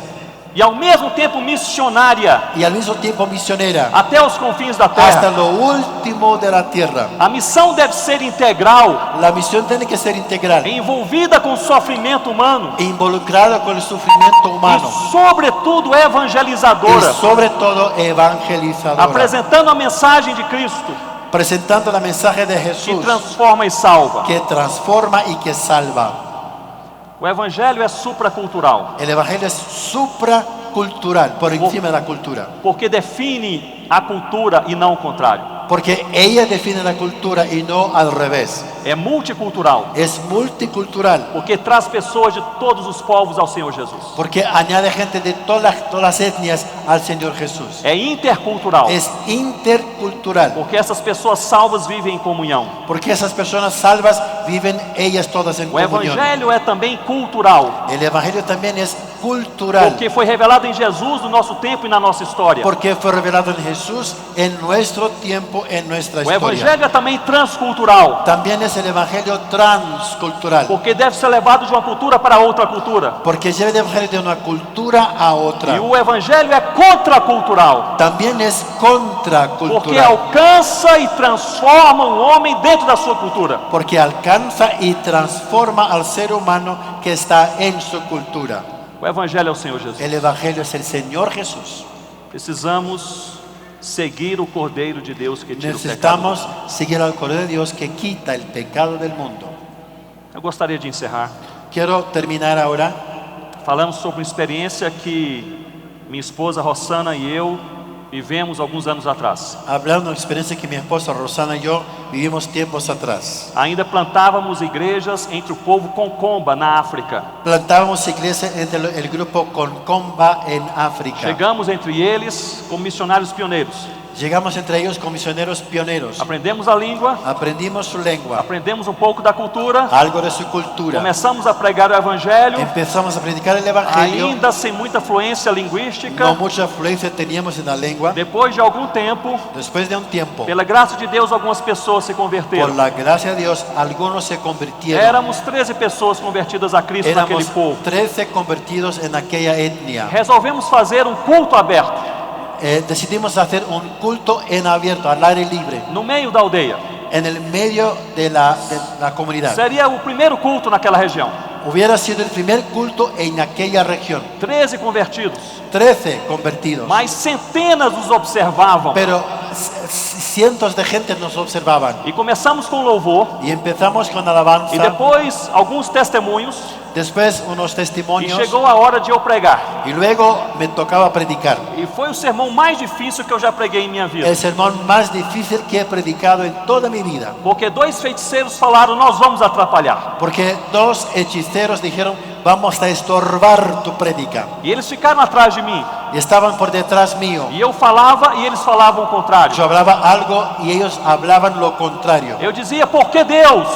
S1: e ao mesmo tempo missionária
S2: Y al mismo tiempo misionera
S1: até os confins da
S2: hasta
S1: terra.
S2: lo último de la tierra.
S1: A missão deve ser integral,
S2: La misión tiene que ser integral,
S1: envolvida com o sofrimento humano
S2: involucrada con el sufrimiento humano
S1: e, sobretudo,
S2: y
S1: evangelizadora,
S2: sobre todo evangelizadora,
S1: apresentando a mensagem de Cristo
S2: presentando el mensaje de
S1: que
S2: Jesús
S1: transforma e salva.
S2: que transforma y que salva.
S1: O evangelho é supracultural,
S2: El evangelio es supracultural, por encima de la cultura,
S1: porque define a cultura e não o contrário.
S2: porque ella define la cultura y no al revés.
S1: É multicultural,
S2: Es multicultural,
S1: porque traz pessoas de todos os povos ao Senhor Jesus.
S2: porque añade gente de todas las etnias al Señor Jesús.
S1: É intercultural,
S2: Es intercultural,
S1: porque essas pessoas salvas vivem em comunhão.
S2: porque esas personas salvas viven ellas todas en
S1: O
S2: comunión.
S1: evangelho é também cultural,
S2: El evangelio también es cultural,
S1: porque foi revelado em Jesus no nosso tempo e na nossa história.
S2: porque fue revelado en Jesús en nuestro tiempo, en nuestra
S1: O
S2: historia.
S1: evangelho é também transcultural,
S2: También es el evangelio transcultural,
S1: porque deve ser levado de uma cultura para outra cultura.
S2: porque lleva el evangelio de una cultura a otra.
S1: E o evangelho é contracultural,
S2: También es
S1: porque
S2: contracultural,
S1: alcança e transforma um homem dentro da sua cultura.
S2: porque alcanza y transforma al ser humano que está en su cultura.
S1: O evangelho é o Senhor Jesus.
S2: El evangelio es el Señor Jesús.
S1: Precisamos seguir o Cordeiro de Deus que tira o pecado.
S2: Necesitamos seguir al Cordero de Dios que quita el pecado del mundo.
S1: Eu gostaria de encerrar.
S2: Quiero terminar ahora.
S1: Falamos sobre uma experiência que minha esposa Rosana e eu vivemos alguns anos atrás.
S2: Hablando de una experiencia que mi esposa Rosana y yo vivimos tiempos atrás.
S1: Ainda plantávamos igrejas entre o povo Concomba, na África.
S2: Plantábamos iglesia entre el grupo Concomba en África.
S1: Chegamos entre eles como missionários pioneiros.
S2: Llegamos entre ellos con misioneros pioneros.
S1: Aprendemos a língua,
S2: Aprendimos su lengua,
S1: aprendemos um pouco da cultura,
S2: algo de su cultura.
S1: começamos a pregar o evangelho,
S2: Empezamos a predicar el evangelio.
S1: ainda sem muita fluência linguística.
S2: No mucha influencia teníamos en la lengua.
S1: Depois de algum tempo,
S2: Después de un tiempo,
S1: pela graça de Deus, algumas pessoas se
S2: por
S1: converteram.
S2: la gracia de Dios, algunos se convirtieron.
S1: Éramos 13 pessoas convertidas a Cristo naquele
S2: Éramos
S1: povo.
S2: 13 convertidos en aquella etnia.
S1: Resolvemos fazer um culto aberto
S2: Decidimos hacer un culto en abierto, al aire libre,
S1: no meio da aldeia.
S2: en el medio de la comunidad.
S1: Seria o primeiro culto naquela região.
S2: Hubiera sido el primer culto en aquella región.
S1: 13 convertidos,
S2: 13 convertidos.
S1: mas centenas nos observavam.
S2: Pero cientos de gente nos observaban.
S1: E começamos com louvor,
S2: Y empezamos con alabanza.
S1: e depois alguns testemunhos,
S2: Después unos
S1: e
S2: testimonios.
S1: chegou a hora de eu pregar.
S2: Y luego me tocaba predicar.
S1: E foi o sermão mais difícil que eu já preguei em minha vida.
S2: El sermón más difícil que he predicado en toda mi vida.
S1: Porque 2 feiticeiros falaram: nós vamos atrapalhar.
S2: Porque 2 hechiceros dijeron, vamos a estorbar tu prédica.
S1: E eles ficaram atrás de mim.
S2: Y estaban por detrás mío.
S1: E eu falava e eles falavam o contrário.
S2: Yo hablaba algo y ellos hablaban lo contrario.
S1: Eu dizia: por que Deus?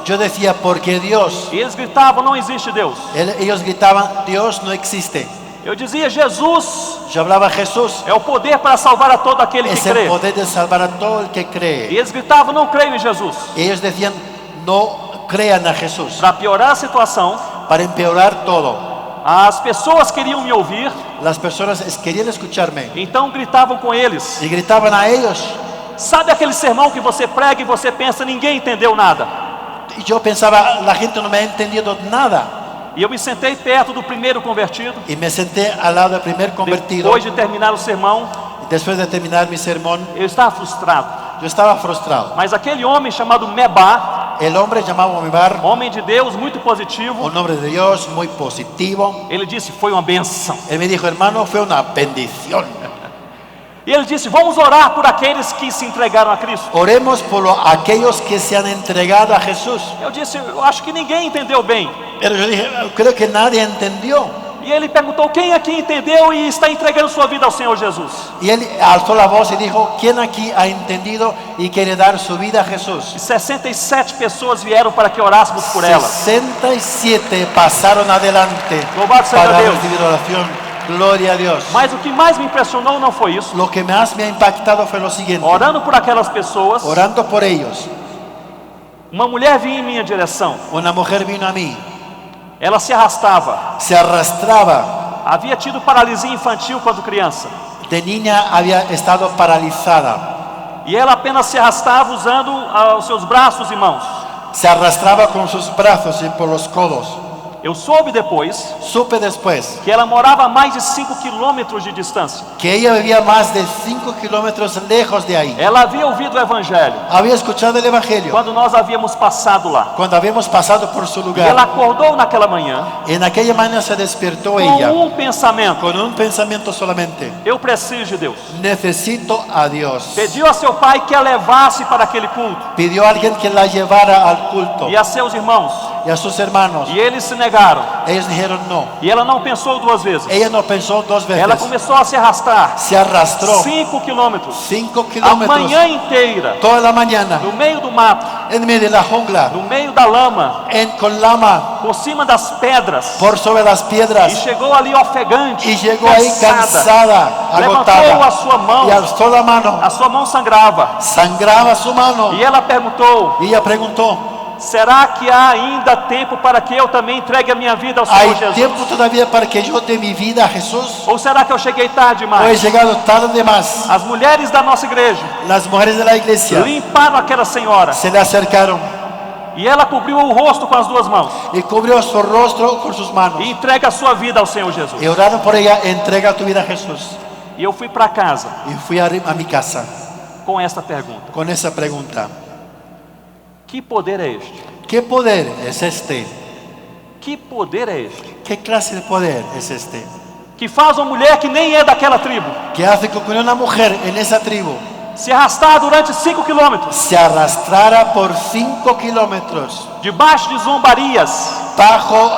S2: Yo decía, porque Dios.
S1: E eles gritavam: não existe Deus.
S2: Ellos gritaban, Dios no existe.
S1: Eu dizia: Jesus
S2: Yo hablaba, Jesús
S1: é o poder para salvar a todo aquele que
S2: es el
S1: crê.
S2: poder de salvar a todo el que
S1: E
S2: cree.
S1: eles gritavam: não creio em Jesus.
S2: Ellos decían, no crean a Jesús.
S1: Para piorar a situação,
S2: Para empeorar todo.
S1: as pessoas queriam me ouvir,
S2: Las personas querían escucharme
S1: então gritavam com eles.
S2: y gritaban a ellos.
S1: Sabe aquele sermão que você prega e você pensa: ninguém entendeu nada?
S2: Y yo pensaba, la gente no me ha entendido nada.
S1: E eu me sentei perto do primeiro convertido.
S2: Y me senté al lado del primer convertido.
S1: Depois de terminar o sermão,
S2: Después de terminar mi sermón,
S1: eu estava frustrado.
S2: yo estaba frustrado.
S1: Mas aquele homem chamado Mebá,
S2: El hombre llamado Mibar,
S1: homem de Deus muito positivo,
S2: un hombre de Dios muy positivo,
S1: ele disse: foi uma benção.
S2: él me dijo, hermano, fue una bendición.
S1: E ele disse: vamos orar por aqueles que se entregaram a Cristo.
S2: Oremos por aquellos que se han entregado a Jesús.
S1: Eu disse: eu acho que ninguém entendeu bem.
S2: Pero yo dije, creo que nadie entendió.
S1: E ele perguntou: quem aqui entendeu e está entregando sua vida ao Senhor Jesus?
S2: Y él alzó la voz y dijo, ¿quién aquí ha entendido y quiere dar su vida a Jesús?
S1: E 67 pessoas vieram para que orássemos por elas.
S2: 67 pasaron adelante
S1: Louvado seja
S2: para
S1: Deus.
S2: recibir oración. Gloria a Dios.
S1: Mas o que mais me impressionou não foi isso.
S2: Lo que más me ha impactado fue lo siguiente.
S1: Orando por aquelas pessoas,
S2: Orando por ellos,
S1: uma mulher vinha em minha direção.
S2: una mujer vino a mí,
S1: Ela se arrastava.
S2: se arrastraba.
S1: Havia tido paralisia infantil quando criança.
S2: De niña había estado paralizada.
S1: E ela apenas se arrastava usando os seus braços e mãos.
S2: Se arrastraba con sus brazos y por los codos.
S1: Eu soube depois
S2: Supe después
S1: que ela morava a mais de 5 quilômetros de distância.
S2: que ella vivía más de 5 kilómetros lejos de ahí.
S1: Ela havia ouvido o evangelho
S2: Había escuchado el Evangelio
S1: quando nós havíamos passado lá.
S2: cuando habíamos pasado por su
S1: E ela
S2: lugar.
S1: acordou naquela manhã
S2: En aquella mañana se despertó
S1: com
S2: ella
S1: pensamento:
S2: con un pensamiento solamente.
S1: eu preciso de Deus.
S2: Necesito a Dios.
S1: Pediu a seu pai que a levasse para aquele culto
S2: Pidió a alguien que la llevara al culto
S1: e a seus irmãos.
S2: y a sus hermanos.
S1: E eles se negaram.
S2: Ellos dijeron no.
S1: E ela não pensou 2 vezes.
S2: Ella no pensó 2
S1: Ela
S2: veces.
S1: começou a se arrastar
S2: Se arrastró
S1: 5 quilômetros
S2: 5
S1: a
S2: kilómetros
S1: manhã inteira,
S2: toda la mañana
S1: no meio do mato,
S2: en medio de la jungla,
S1: no meio da lama,
S2: con lama,
S1: por cima das pedras.
S2: por sobre las
S1: E
S2: piedras.
S1: chegou ali ofegante,
S2: Y llegó ahí cansada,
S1: Levantou a
S2: agotada.
S1: sua mão,
S2: Y alzó la mano,
S1: a sua mão sangrava.
S2: sangraba su mano.
S1: E ela perguntou:
S2: Y ella preguntó,
S1: será que há ainda tempo para que eu também entregue a minha vida ao Senhor
S2: ¿hay
S1: Jesus?
S2: tiempo todavía para que yo dé mi vida a Jesús?
S1: Ou será que eu cheguei tarde
S2: ¿O he
S1: demais?
S2: llegado tarde de más?
S1: As mulheres da nossa igreja
S2: Las mujeres de la iglesia
S1: limparam aquela senhora
S2: se le acercaron
S1: e ela cobriu o rosto com as 2 mãos
S2: y cubrió su rostro con sus manos.
S1: e entrega a sua vida ao Senhor Jesus.
S2: Y oraron por ella, entrega tu vida a Jesús.
S1: E eu fui para casa
S2: Y fui a mi casa
S1: com esta pergunta:
S2: con esa pregunta.
S1: que poder é este?
S2: ¿Qué poder es este?
S1: Que poder é este?
S2: ¿Qué clase de poder es este?
S1: Que faz uma mulher que nem é daquela tribo
S2: Que hace que una mujer en esa tribu
S1: se arrastar durante 5 quilômetros,
S2: se arrastrara por 5 kilómetros
S1: debaixo de zombarias,
S2: bajo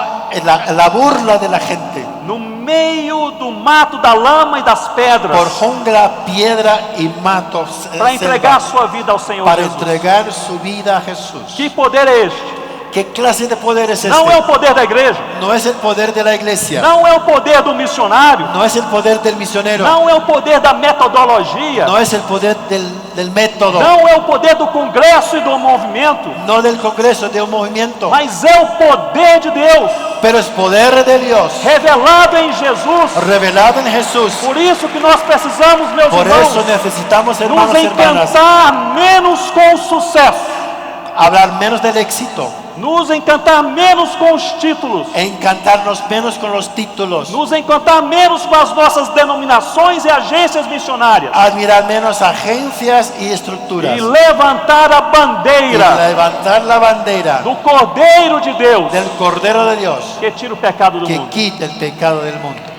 S2: la burla de la gente,
S1: no meio do mato, da lama e das pedras,
S2: por jungla, piedra y matos,
S1: para entregar
S2: selva,
S1: sua vida ao Senhor
S2: para
S1: Jesus.
S2: entregar su vida a Jesús.
S1: Que poder é este?
S2: ¿Qué clase de poder es
S1: Não é o
S2: este?
S1: poder da igreja,
S2: No es el poder de la iglesia,
S1: não é o poder do missionário,
S2: no es el poder del misionero,
S1: não é o poder da metodologia,
S2: no es el poder del método,
S1: não é o poder do congresso e do movimento,
S2: no del congreso, de un movimiento,
S1: mas é o poder de Deus
S2: pero es poder de Dios
S1: revelado em Jesus.
S2: revelado en Jesús.
S1: Por isso que nós precisamos, meus
S2: Por
S1: irmãos,
S2: eso necesitamos,
S1: nos
S2: hermanos y hermanas,
S1: encantar menos com o sucesso,
S2: hablar menos del éxito,
S1: nos encantar menos com os títulos,
S2: encantarnos menos con los títulos,
S1: nos encantar menos com as nossas denominações e agências missionárias,
S2: admirar menos agencias y estructuras,
S1: e levantar a
S2: y
S1: bandeira
S2: levantar la bandera
S1: do Cordeiro de Deus
S2: del Cordero de Dios
S1: que tira o pecado do
S2: que
S1: mundo.
S2: quita el pecado del mundo.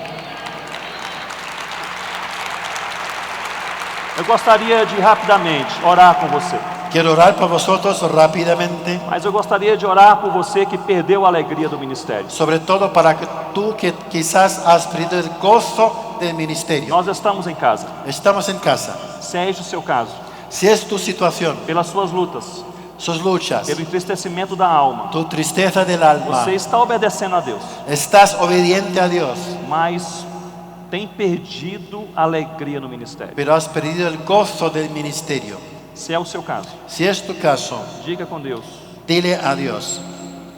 S1: Eu gostaria de rapidamente orar com você,
S2: Quiero orar por vosotros rápidamente,
S1: mas eu gostaria de orar por você que perdeu a alegria do ministério.
S2: sobre todo para que tú que quizás has perdido el gozo del ministerio.
S1: Nós estamos em casa.
S2: Estamos en casa.
S1: Se é este o seu caso,
S2: Si es tu situación,
S1: pelas suas lutas,
S2: sus luchas,
S1: pelo entristecimento da alma,
S2: tu tristeza del alma,
S1: você está obedecendo a Deus,
S2: estás obediente a Dios,
S1: mas tem perdido a alegria no ministério.
S2: pero has perdido el gozo del ministerio.
S1: Se é o seu caso,
S2: Si es tu caso,
S1: diga com Deus:
S2: dile a Dios: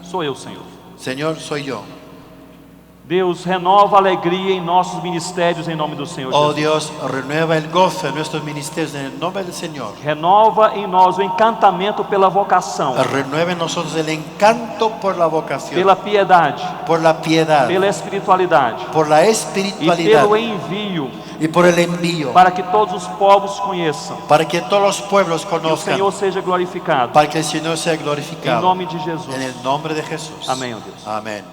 S1: sou eu, Senhor.
S2: Señor, soy yo.
S1: Deus, renova a alegria em nossos ministérios em nome do Senhor
S2: Oh
S1: Jesus.
S2: Dios, renueva el gozo en nuestros ministerios en el nombre del Señor.
S1: Renova em nós o encantamento pela vocação,
S2: Renueve en nosotros el encanto por la vocación,
S1: pela piedade,
S2: por la piedad,
S1: pela espiritualidade
S2: por la
S1: e
S2: espiritualidad
S1: pelo envio,
S2: y por el envío,
S1: para que todos os povos conheçam,
S2: para que todos los pueblos
S1: que o
S2: conozcan,
S1: Senhor seja glorificado.
S2: para que el Señor sea
S1: Em
S2: glorificado.
S1: nome de Jesus.
S2: En el nombre de Jesús.
S1: Amém, ó Deus.
S2: Amén.